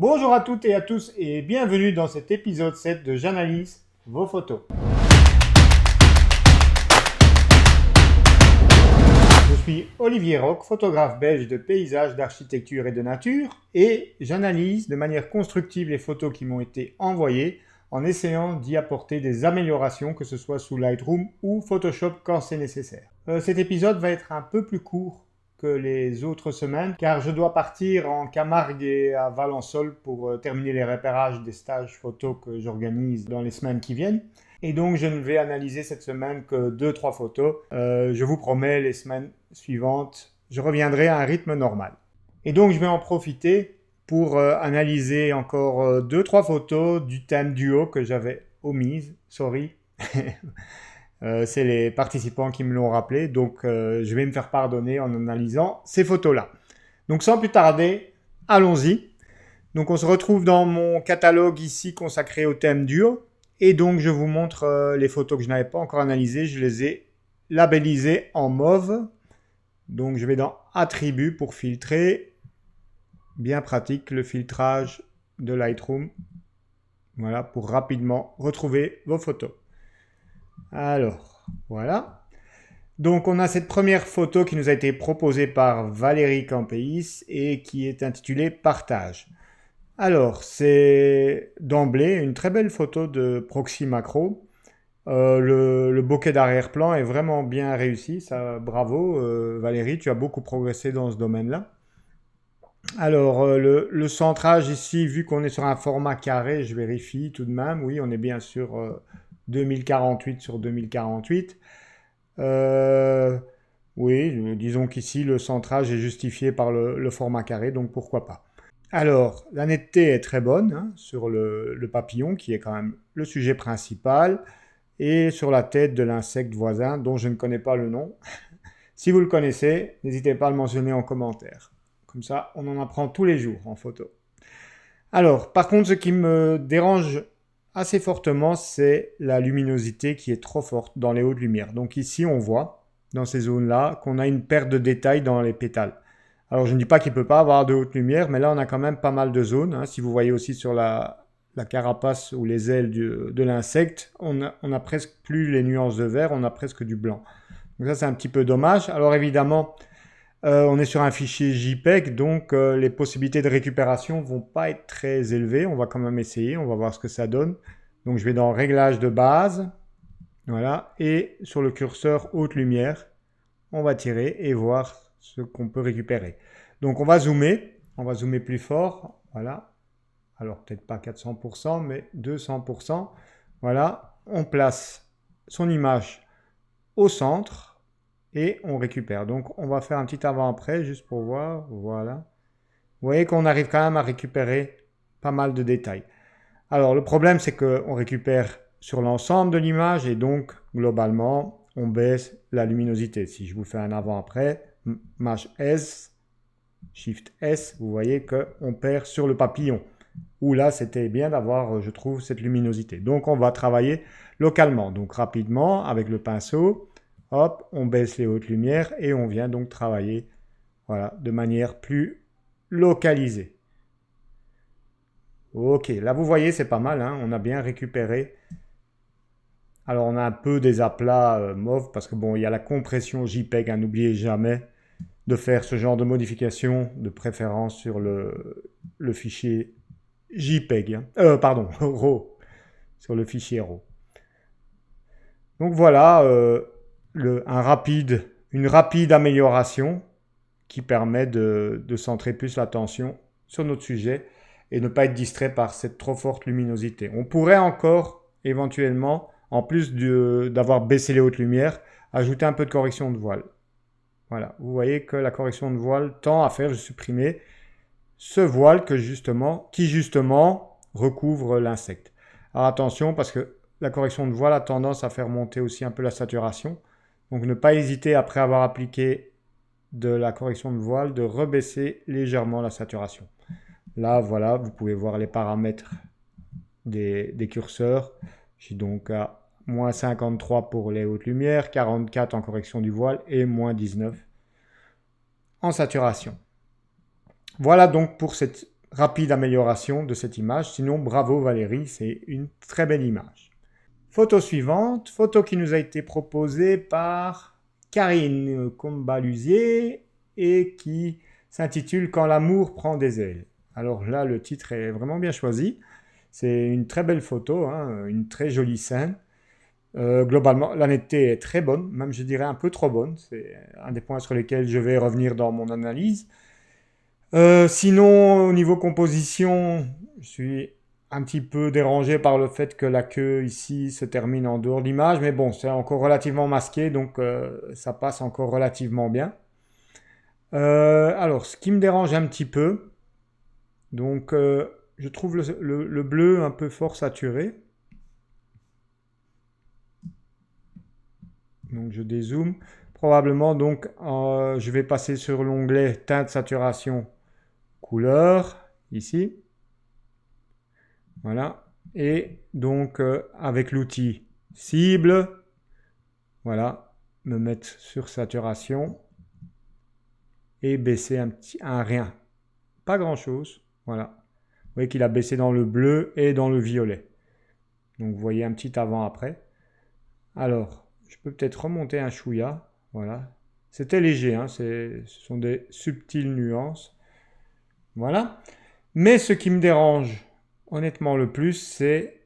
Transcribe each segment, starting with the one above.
Bonjour à toutes et à tous et bienvenue dans cet épisode 7 de J'analyse vos photos. Je suis Olivier Roch, photographe belge de paysages, d'architecture et de nature et j'analyse de manière constructive les photos qui m'ont été envoyées en essayant d'y apporter des améliorations, que ce soit sous Lightroom ou Photoshop quand c'est nécessaire. Cet épisode va être un peu plus court que les autres semaines, car je dois partir en Camargue et à Valensole pour terminer les repérages des stages photos que j'organise dans les semaines qui viennent. Et donc je ne vais analyser cette semaine que 2-3 photos. Je vous promets, les semaines suivantes, je reviendrai à un rythme normal. Et donc je vais en profiter pour analyser encore 2-3 photos du thème duo que j'avais omises. Sorry. C'est les participants qui me l'ont rappelé, donc je vais me faire pardonner en analysant ces photos-là. Donc sans plus tarder, allons-y. Donc on se retrouve dans mon catalogue ici consacré au thème duo, et donc je vous montre les photos que je n'avais pas encore analysées. Je les ai labellisées en mauve. Donc je vais dans Attributs pour filtrer. Bien pratique le filtrage de Lightroom. Voilà, pour rapidement retrouver vos photos. Alors, voilà. Donc, on a cette première photo qui nous a été proposée par Valérie Campéis et qui est intitulée Partage. Alors, c'est d'emblée une très belle photo de proxy macro. Le bokeh d'arrière-plan est vraiment bien réussi. Ça, bravo Valérie, tu as beaucoup progressé dans ce domaine-là. Alors, le centrage ici, vu qu'on est sur un format carré, je vérifie tout de même. Oui, on est bien sur 2048 sur 2048. Oui, disons qu'ici, le centrage est justifié par le format carré, donc pourquoi pas. Alors, la netteté est très bonne hein, sur le papillon, qui est quand même le sujet principal, et sur la tête de l'insecte voisin, dont je ne connais pas le nom. Si vous le connaissez, n'hésitez pas à le mentionner en commentaire. Comme ça, on en apprend tous les jours en photo. Alors, par contre, ce qui me dérange assez fortement, c'est la luminosité qui est trop forte dans les hautes lumières. Donc ici, on voit, dans ces zones-là, qu'on a une perte de détail dans les pétales. Alors, je ne dis pas qu'il ne peut pas avoir de haute lumière, mais là, on a quand même pas mal de zones. Hein. Si vous voyez aussi sur la carapace ou les ailes de l'insecte, on a presque plus les nuances de vert, on a presque du blanc. Donc ça, c'est un petit peu dommage. Alors évidemment, on est sur un fichier JPEG, donc les possibilités de récupération ne vont pas être très élevées. On va quand même essayer, on va voir ce que ça donne. Donc je vais dans Réglages de base, voilà, et sur le curseur Haute Lumière, on va tirer et voir ce qu'on peut récupérer. Donc on va zoomer plus fort, voilà. Alors peut-être pas 400%, mais 200%. Voilà, on place son image au centre. Et on récupère. Donc on va faire un petit avant-après juste pour voir. Voilà. Vous voyez qu'on arrive quand même à récupérer pas mal de détails. Alors le problème c'est qu'on récupère sur l'ensemble de l'image et donc globalement on baisse la luminosité. Si je vous fais un avant-après, Maj S, Shift S, vous voyez qu'on perd sur le papillon. Où là c'était bien d'avoir, je trouve, cette luminosité. Donc on va travailler localement. Donc rapidement avec le pinceau. Hop, on baisse les hautes lumières et on vient donc travailler voilà, de manière plus localisée. Ok, là vous voyez c'est pas mal, hein, on a bien récupéré. Alors on a un peu des aplats mauves parce que bon, il y a la compression JPEG, hein, n'oubliez jamais de faire ce genre de modification de préférence sur le fichier JPEG, hein. Pardon, RAW, sur le fichier RAW. Donc voilà, une rapide amélioration qui permet de centrer plus l'attention sur notre sujet et ne pas être distrait par cette trop forte luminosité. On pourrait encore, éventuellement, en plus d'avoir baissé les hautes lumières, ajouter un peu de correction de voile. Voilà, vous voyez que la correction de voile tend à faire supprimer ce voile qui justement recouvre l'insecte. Alors attention, parce que la correction de voile a tendance à faire monter aussi un peu la saturation. Donc ne pas hésiter, après avoir appliqué de la correction de voile, de rebaisser légèrement la saturation. Là, voilà, vous pouvez voir les paramètres des curseurs. Je suis donc à moins 53 pour les hautes lumières, 44 en correction du voile et moins 19 en saturation. Voilà donc pour cette rapide amélioration de cette image. Sinon, bravo Valérie, c'est une très belle image. Photo suivante, photo qui nous a été proposée par Karine Combalusier et qui s'intitule Quand l'amour prend des ailes. Alors là, le titre est vraiment bien choisi. C'est une très belle photo, hein, une très jolie scène. Globalement, la netteté est très bonne, même je dirais un peu trop bonne. C'est un des points sur lesquels je vais revenir dans mon analyse. Sinon, au niveau composition, je suis un petit peu dérangé par le fait que la queue ici se termine en dehors de l'image, mais bon, c'est encore relativement masqué, donc ça passe encore relativement bien. Alors, ce qui me dérange un petit peu, donc je trouve le bleu un peu fort saturé. Donc je dézoome. Probablement, donc, je vais passer sur l'onglet teinte saturation couleur, ici. Voilà. Et donc, avec l'outil cible, voilà, me mettre sur saturation et baisser un rien. Pas grand-chose, voilà. Vous voyez qu'il a baissé dans le bleu et dans le violet. Donc, vous voyez un petit avant-après. Alors, je peux peut-être remonter un chouïa, voilà. C'était léger, hein, ce sont des subtiles nuances. Voilà. Mais ce qui me dérange honnêtement le plus, c'est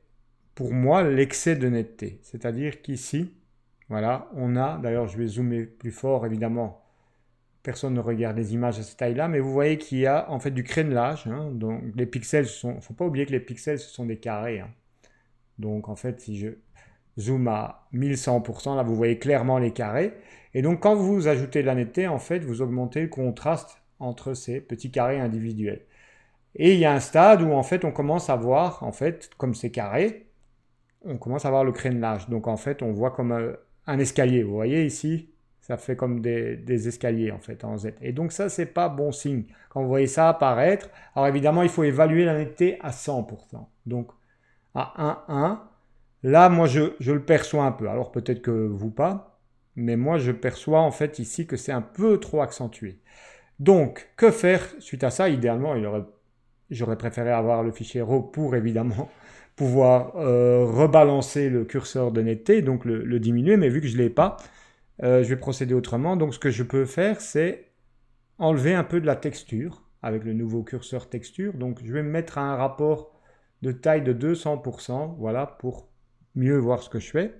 pour moi l'excès de netteté. C'est-à-dire qu'ici, voilà, on a, d'ailleurs je vais zoomer plus fort évidemment, personne ne regarde les images à cette taille-là, mais vous voyez qu'il y a en fait du crénelage. Hein, donc les pixels il ne faut pas oublier que les pixels ce sont des carrés. Hein. Donc en fait, si je zoome à 1100%, là vous voyez clairement les carrés. Et donc quand vous ajoutez de la netteté, en fait, vous augmentez le contraste entre ces petits carrés individuels. Et il y a un stade où en fait on commence à voir, en fait, comme c'est carré, on commence à voir le crénelage. Donc en fait on voit comme un escalier. Vous voyez ici, ça fait comme des escaliers en fait en Z. Et donc ça c'est pas bon signe. Quand vous voyez ça apparaître, alors évidemment il faut évaluer la netteté à 100%. Donc à 1,1, là moi je le perçois un peu. Alors peut-être que vous pas, mais moi je perçois en fait ici que c'est un peu trop accentué. Donc que faire suite à ça? Idéalement j'aurais préféré avoir le fichier RAW pour évidemment pouvoir rebalancer le curseur de netteté, donc le diminuer, mais vu que je ne l'ai pas, je vais procéder autrement. Donc ce que je peux faire, c'est enlever un peu de la texture avec le nouveau curseur texture. Donc je vais me mettre à un rapport de taille de 200%, voilà, pour mieux voir ce que je fais.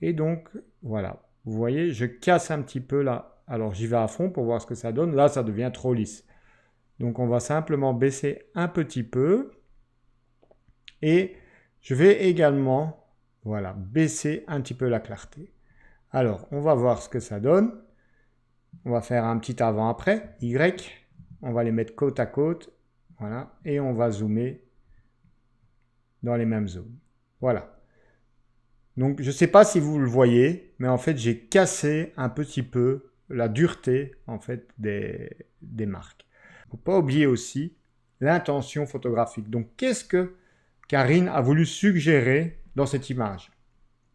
Et donc voilà, vous voyez, je casse un petit peu là. Alors j'y vais à fond pour voir ce que ça donne. Là, ça devient trop lisse. Donc on va simplement baisser un petit peu et je vais également voilà, baisser un petit peu la clarté. Alors on va voir ce que ça donne. On va faire un petit avant-après, Y. On va les mettre côte à côte. Voilà, et on va zoomer dans les mêmes zones. Voilà. Donc je ne sais pas si vous le voyez, mais en fait j'ai cassé un petit peu la dureté en fait, des marques. Il ne faut pas oublier aussi l'intention photographique. Donc, qu'est-ce que Karine a voulu suggérer dans cette image?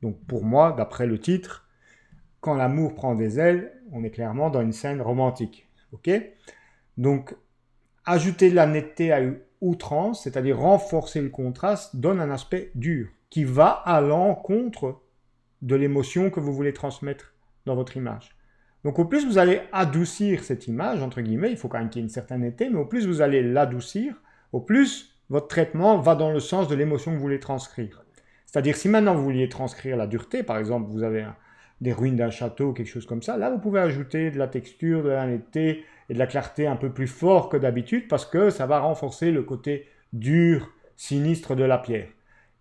Donc, pour moi, d'après le titre, Quand l'amour prend des ailes, on est clairement dans une scène romantique. Ok? Donc, ajouter de la netteté à outrance, c'est-à-dire renforcer le contraste, donne un aspect dur qui va à l'encontre de l'émotion que vous voulez transmettre dans votre image. Donc au plus vous allez adoucir cette image, entre guillemets, il faut quand même qu'il y ait une certaine netteté, mais au plus vous allez l'adoucir, au plus votre traitement va dans le sens de l'émotion que vous voulez transcrire. C'est-à-dire si maintenant vous vouliez transcrire la dureté, par exemple vous avez des ruines d'un château ou quelque chose comme ça, là vous pouvez ajouter de la texture, de la netteté et de la clarté un peu plus fort que d'habitude parce que ça va renforcer le côté dur, sinistre de la pierre.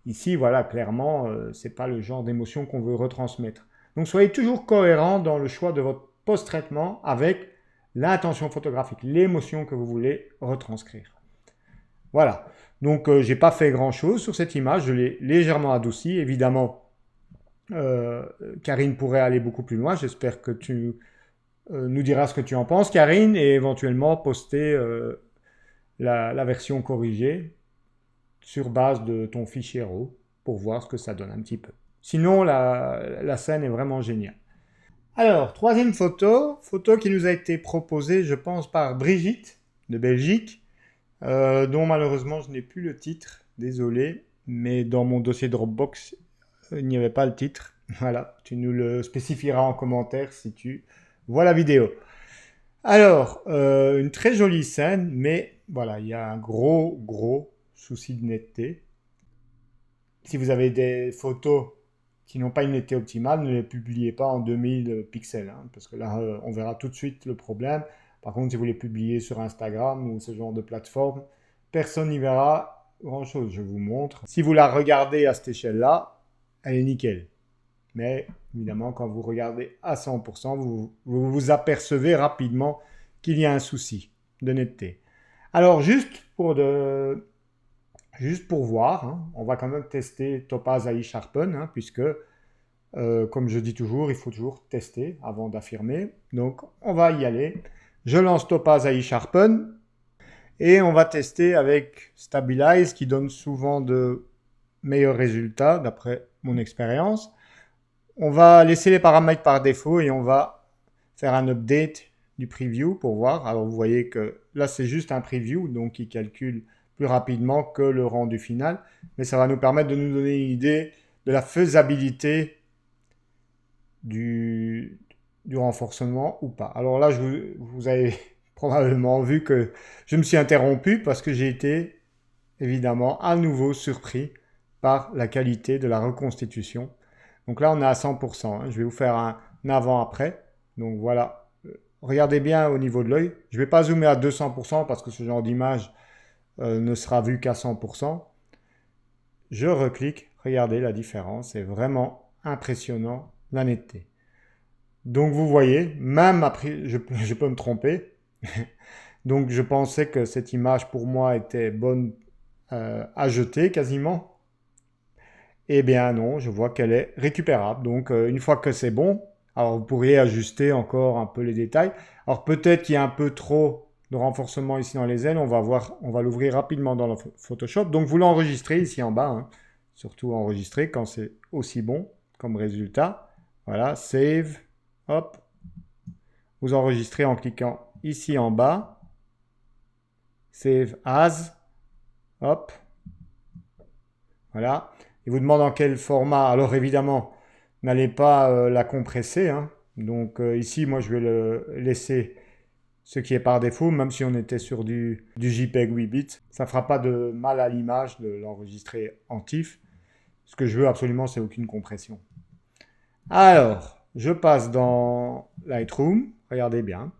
Ici, voilà, clairement, ce n'est pas le genre d'émotion qu'on veut retransmettre. Donc soyez toujours cohérent dans le choix de votre post-traitement avec l'intention photographique, l'émotion que vous voulez retranscrire. Voilà, donc je n'ai pas fait grand-chose sur cette image, je l'ai légèrement adoucie. Évidemment, Karine pourrait aller beaucoup plus loin, j'espère que tu nous diras ce que tu en penses, Karine, et éventuellement poster la version corrigée sur base de ton fichier RAW pour voir ce que ça donne un petit peu. Sinon, la scène est vraiment géniale. Alors, troisième photo qui nous a été proposée, je pense, par Brigitte de Belgique. dont malheureusement je n'ai plus le titre, désolé, mais dans mon dossier Dropbox, il n'y avait pas le titre. Voilà, tu nous le spécifieras en commentaire si tu vois la vidéo. Alors, une très jolie scène, mais voilà, il y a un gros souci de netteté. Si vous avez des photos qui n'ont pas une netteté optimale, ne les publiez pas en 2000 pixels, hein, parce que là, on verra tout de suite le problème. Par contre, si vous les publiez sur Instagram ou ce genre de plateforme, personne n'y verra grand-chose. Je vous montre. Si vous la regardez à cette échelle-là, elle est nickel. Mais évidemment, quand vous regardez à 100%, vous apercevez rapidement qu'il y a un souci de netteté. Alors, juste pour voir, hein, on va quand même tester Topaz AI Sharpen, hein, puisque, comme je dis toujours, il faut toujours tester avant d'affirmer. Donc, on va y aller. Je lance Topaz AI Sharpen et on va tester avec Stabilize, qui donne souvent de meilleurs résultats, d'après mon expérience. On va laisser les paramètres par défaut et on va faire un update du preview pour voir. Alors, vous voyez que là, c'est juste un preview, donc il calcule plus rapidement que le rendu final, mais ça va nous permettre de nous donner une idée de la faisabilité du renforcement ou pas. Alors là, vous avez probablement vu que je me suis interrompu parce que j'ai été évidemment à nouveau surpris par la qualité de la reconstitution. Donc là, on est à 100%. Hein. Je vais vous faire un avant-après. Donc voilà. Regardez bien au niveau de l'œil. Je ne vais pas zoomer à 200% parce que ce genre d'image ne sera vu qu'à 100%. Je reclique. Regardez la différence. C'est vraiment impressionnant, la netteté. Donc vous voyez, même après, je peux me tromper. Donc je pensais que cette image pour moi était bonne à jeter quasiment. Eh bien non, je vois qu'elle est récupérable. Donc une fois que c'est bon, alors vous pourriez ajuster encore un peu les détails. Alors peut-être qu'il y a un peu trop de renforcement ici dans les ailes. On va voir, on va l'ouvrir rapidement dans le Photoshop. Donc vous l'enregistrez ici en bas, hein. Surtout enregistrer quand c'est aussi bon comme résultat. Voilà, save, hop. Vous enregistrez en cliquant ici en bas. Save as, hop. Voilà. Il vous demande en quel format. Alors évidemment, n'allez pas la compresser, hein. Donc ici, moi, je vais le laisser ce qui est par défaut, même si on était sur du JPEG 8 bits. Ça ne fera pas de mal à l'image de l'enregistrer en TIFF. Ce que je veux absolument, c'est aucune compression. Alors, je passe dans Lightroom. Regardez bien.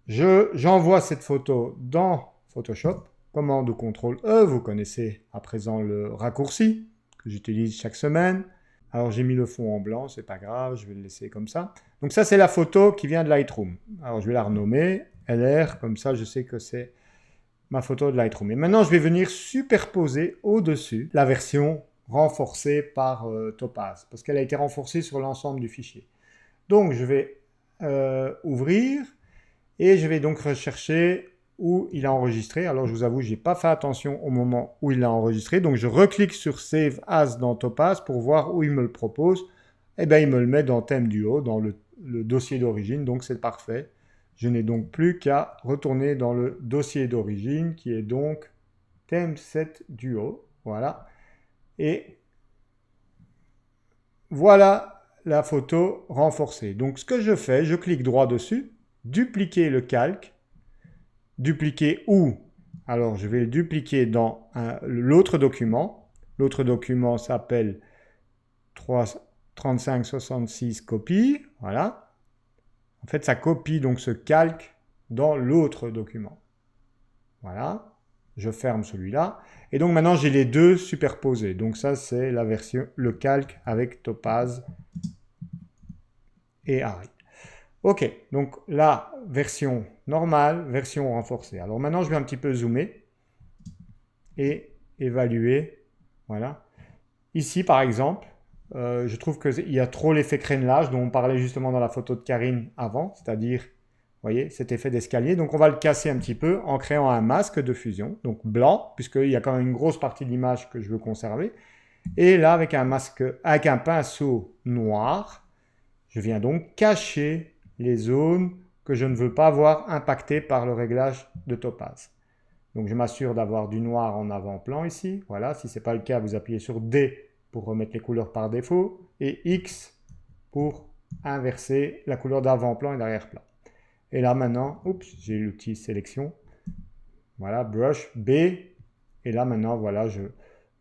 J'envoie cette photo dans Photoshop. Commande ou CTRL-E, vous connaissez à présent le raccourci que j'utilise chaque semaine. Alors j'ai mis le fond en blanc, c'est pas grave, je vais le laisser comme ça. Donc ça c'est la photo qui vient de Lightroom. Alors je vais la renommer LR, comme ça je sais que c'est ma photo de Lightroom. Et maintenant je vais venir superposer au-dessus la version renforcée par Topaz, parce qu'elle a été renforcée sur l'ensemble du fichier. Donc je vais ouvrir et je vais donc rechercher où il a enregistré. Alors je vous avoue, je n'ai pas fait attention au moment où il l'a enregistré. Donc je reclique sur Save As dans Topaz pour voir où il me le propose. Et bien il me le met dans Thème Duo, dans le dossier d'origine. Donc c'est parfait. Je n'ai donc plus qu'à retourner dans le dossier d'origine qui est donc Thème 7 Duo. Voilà. Et voilà la photo renforcée. Donc ce que je fais, je clique droit dessus, dupliquer le calque. Dupliquer où? Alors, je vais le dupliquer dans l'autre document. L'autre document s'appelle 3566 copies. Voilà. En fait, ça copie donc ce calque dans l'autre document. Voilà. Je ferme celui-là. Et donc maintenant, j'ai les deux superposés. Donc ça, c'est la version, le calque avec Topaz et Harry. Ok, donc la version normale, version renforcée. Alors maintenant, je vais un petit peu zoomer et évaluer. Voilà. Ici, par exemple, je trouve qu'il y a trop l'effet crénelage dont on parlait justement dans la photo de Karine avant, c'est-à-dire, vous voyez, cet effet d'escalier. Donc on va le casser un petit peu en créant un masque de fusion, donc blanc, puisqu'il y a quand même une grosse partie de l'image que je veux conserver. Et là, avec un masque, avec un pinceau noir, je viens donc cacher les zones que je ne veux pas voir impactées par le réglage de Topaz. Donc je m'assure d'avoir du noir en avant-plan ici. Voilà, si ce n'est pas le cas, vous appuyez sur D pour remettre les couleurs par défaut et X pour inverser la couleur d'avant-plan et d'arrière-plan. Et là maintenant, oups, j'ai l'outil sélection. Voilà, brush B. Et là maintenant, voilà, je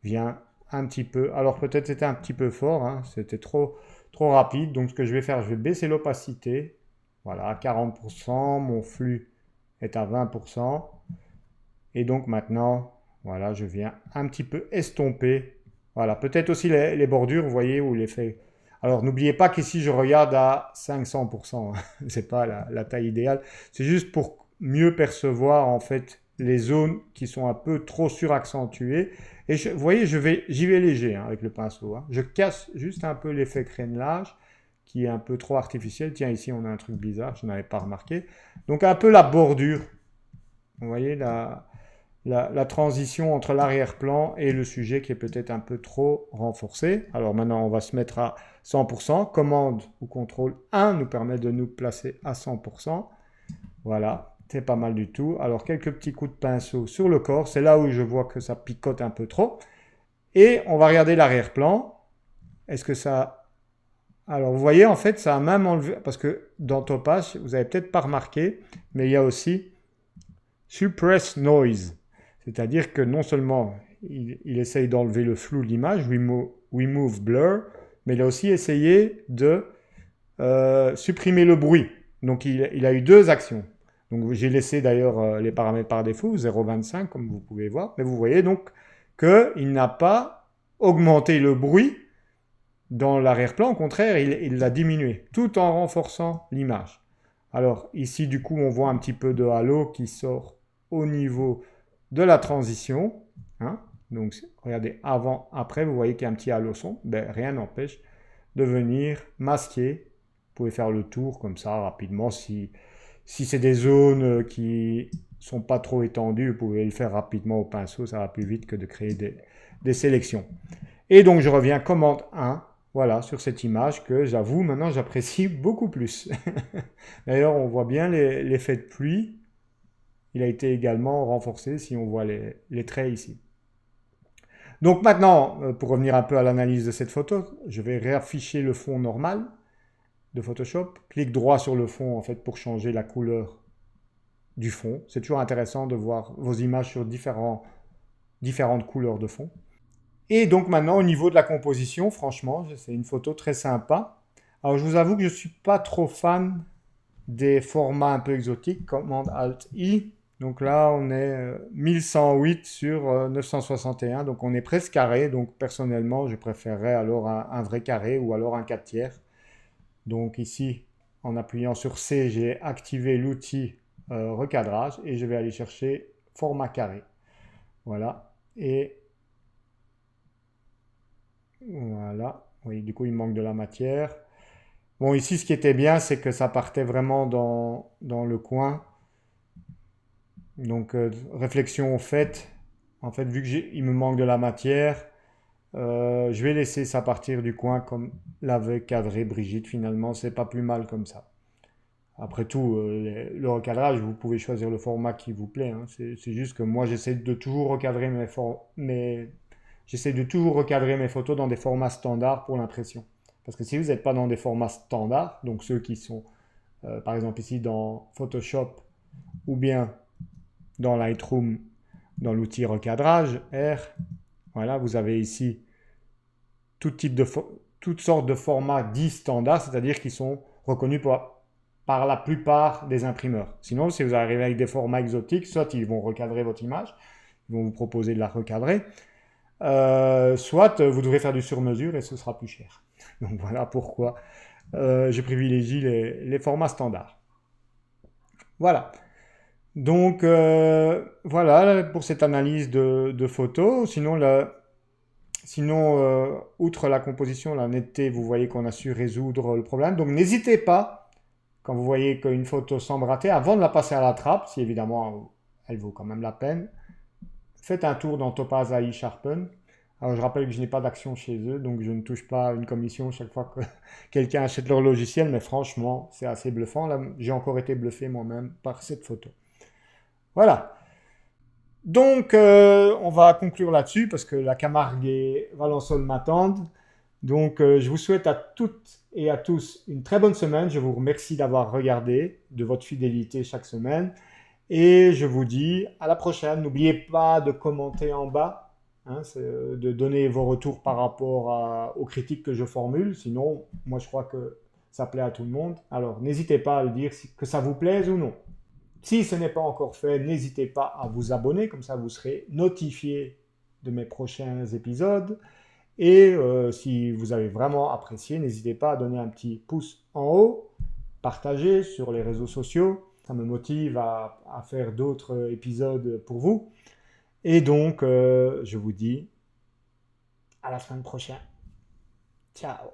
viens un petit peu. Alors peut-être c'était un petit peu fort, hein, c'était trop rapide. Donc ce que je vais faire, je vais baisser l'opacité. Voilà, à 40%, mon flux est à 20%. Et donc maintenant, voilà, je viens un petit peu estomper. Voilà, peut-être aussi les bordures, vous voyez, ou l'effet. Alors n'oubliez pas qu'ici, je regarde à 500%. C'est pas la taille idéale. C'est juste pour mieux percevoir, en fait, les zones qui sont un peu trop suraccentuées. Et vous voyez, j'y vais léger hein, avec le pinceau. Hein. Je casse juste un peu l'effet crénelage qui est un peu trop artificiel. Tiens, ici, on a un truc bizarre, je n'avais pas remarqué. Donc un peu la bordure. Vous voyez, la transition entre l'arrière-plan et le sujet qui est peut-être un peu trop renforcé. Alors maintenant, on va se mettre à 100%. Commande ou contrôle 1 nous permet de nous placer à 100%. Voilà, c'est pas mal du tout. Alors, quelques petits coups de pinceau sur le corps. C'est là où je vois que ça picote un peu trop. Et on va regarder l'arrière-plan. Est-ce que ça... Alors, vous voyez, en fait, ça a même enlevé... Parce que dans Topaz, vous n'avez peut-être pas remarqué, mais il y a aussi Suppress Noise. C'est-à-dire que non seulement il essaye d'enlever le flou de l'image, remove blur, mais il a aussi essayé de supprimer le bruit. Donc il a eu deux actions. Donc j'ai laissé d'ailleurs les paramètres par défaut, 0,25 comme vous pouvez voir, mais vous voyez donc qu'il n'a pas augmenté le bruit dans l'arrière-plan, au contraire, il l'a diminué, tout en renforçant l'image. Alors ici du coup on voit un petit peu de halo qui sort au niveau de la transition. Hein. Donc regardez, avant, après, vous voyez qu'il y a un petit halo son. Ben, rien n'empêche de venir masquer. Vous pouvez faire le tour comme ça rapidement. Si c'est des zones qui sont pas trop étendues, vous pouvez le faire rapidement au pinceau. Ça va plus vite que de créer des sélections. Et donc je reviens commande 1. Voilà, sur cette image que j'avoue, maintenant j'apprécie beaucoup plus. D'ailleurs, on voit bien l'effet de pluie. Il a été également renforcé si on voit les traits ici. Donc maintenant, pour revenir un peu à l'analyse de cette photo, je vais réafficher le fond normal de Photoshop. Clique droit sur le fond en fait pour changer la couleur du fond. C'est toujours intéressant de voir vos images sur différentes couleurs de fond. Et donc maintenant au niveau de la composition, franchement, c'est une photo très sympa. Alors je vous avoue que je ne suis pas trop fan des formats un peu exotiques, commande Alt-I. Donc là, on est 1108 sur 961, donc on est presque carré. Donc personnellement, je préférerais alors un vrai carré ou alors un 4 tiers. Donc ici, en appuyant sur C, j'ai activé l'outil recadrage et je vais aller chercher format carré. Voilà. Et voilà. Oui, du coup, il manque de la matière. Bon, ici, ce qui était bien, c'est que ça partait vraiment dans le coin. Donc, réflexion faite. En fait, vu qu'il me manque de la matière, je vais laisser ça partir du coin comme l'avait cadré Brigitte. Finalement, c'est pas plus mal comme ça. Après tout, le recadrage, vous pouvez choisir le format qui vous plaît. Hein. C'est juste que moi, j'essaie de toujours recadrer mes photos dans des formats standards pour l'impression. Parce que si vous n'êtes pas dans des formats standards, donc ceux qui sont, par exemple ici dans Photoshop ou bien dans Lightroom, dans l'outil recadrage R, voilà, vous avez ici toutes sortes de formats dits standards, c'est-à-dire qui sont reconnus par la plupart des imprimeurs. Sinon, si vous arrivez avec des formats exotiques, soit ils vont recadrer votre image, ils vont vous proposer de la recadrer, soit vous devrez faire du sur-mesure et ce sera plus cher. Donc voilà pourquoi je privilégie les formats standards. Voilà. Donc voilà pour cette analyse de photos. Sinon, outre la composition, la netteté, vous voyez qu'on a su résoudre le problème. Donc n'hésitez pas, quand vous voyez qu'une photo semble ratée, avant de la passer à la trappe, si évidemment elle vaut quand même la peine, faites un tour dans Topaz AI Sharpen. Alors je rappelle que je n'ai pas d'action chez eux, donc je ne touche pas une commission chaque fois que quelqu'un achète leur logiciel, mais franchement, c'est assez bluffant. Là, j'ai encore été bluffé moi-même par cette photo. Voilà. Donc, on va conclure là-dessus parce que la Camargue et Valençol m'attendent. Donc, je vous souhaite à toutes et à tous une très bonne semaine. Je vous remercie d'avoir regardé, de votre fidélité chaque semaine. Et je vous dis à la prochaine. N'oubliez pas de commenter en bas, hein, de donner vos retours par rapport aux critiques que je formule. Sinon, moi, je crois que ça plaît à tout le monde. Alors, n'hésitez pas à le dire que ça vous plaise ou non. Si ce n'est pas encore fait, n'hésitez pas à vous abonner, comme ça vous serez notifié de mes prochains épisodes. Et si vous avez vraiment apprécié, n'hésitez pas à donner un petit pouce en haut, partager sur les réseaux sociaux. Ça me motive à faire d'autres épisodes pour vous. Et donc, je vous dis à la semaine prochaine. Ciao